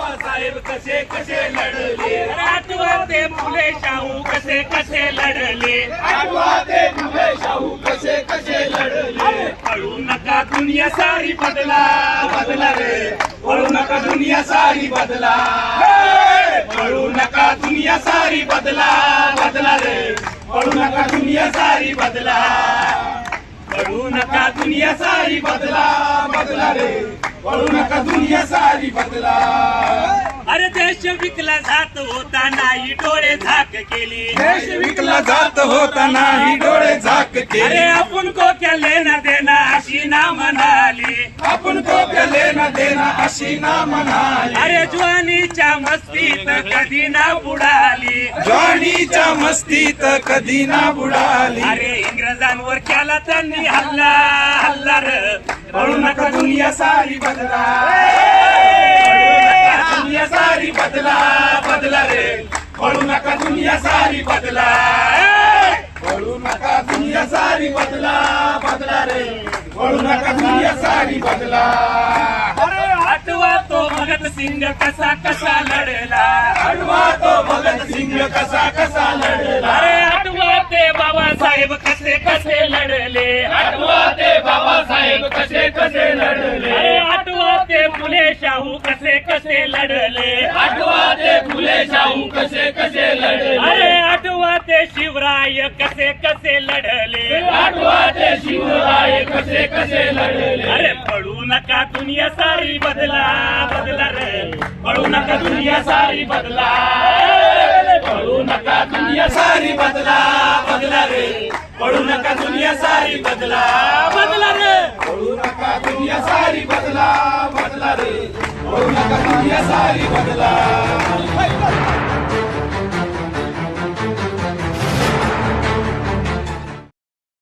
बाबासाहेब कसे कसे लढले, आठवा ते फुले शाहू कसे कसे लढले, आठवा ते फुले शाहू कसे कसे लढले. पळू नका दुनिया सारी बदला बदला रे, पळू नका दुनिया सारी बदला. हे! पळू नका दुनिया सारी बदला, बदला रे, पळू नका दुनिया सारी बदला. पळू नका दुनिया सारी बदला, बदला रे, पळू नका दुनिया सारी बदला. अरे देश विकला जात होता नाही डोळे झाक केली, देश विकला जात होता नाही डोळे झाक अरे केले. आपण को क्या लेना देना अशी ना म्हणाली, आपण तो लेना देना अशी ना म्हणाली. अरे ज्वानीच्या मस्तीत कधी ना बुडाली, ज्वानीच्या मस्तीत कधी ना बुडाली. अरे इंग्रजांवर केला त्यांनी हल्ला हल्ला र, पळू नका दुनिया सारी बदला. दुनिया सारी बदला, बदला रे, पळू नका दुनिया सारी बदला. पळू नका दुनिया सारी बदला, बदला रे, पळू नका दुनिया सारी बदला. अरे आठवा तो भगत सिंग कसा कसा लढला, आठवा तो भगत सिंग कसा कसा लढला. अरे आठवा ते बाबासाहेब कसे कसे लढले, आठवा ते बाबासाहेब कसे कसे लढले. अरे आठवा ते फुले शाहू कसे कसे लढले, आठवा ते फुले शाहू कसे कसे लढले. अरे आठवा ते शिवराय कसे कसे लढले, आठवा ते शिवराय कसे कसे लढले. अरे पळू नका दुनिया सारी बदला बदला रे, पळू नका दुनिया सारी बदला. पळू नका दुनिया सारी बदला, बदला रे, पळू नका दुनिया सारी बदला. बदला रे. पळू नका दुनिया सारी बदला, बदला रे, पळू नका दुनिया सारी बदला.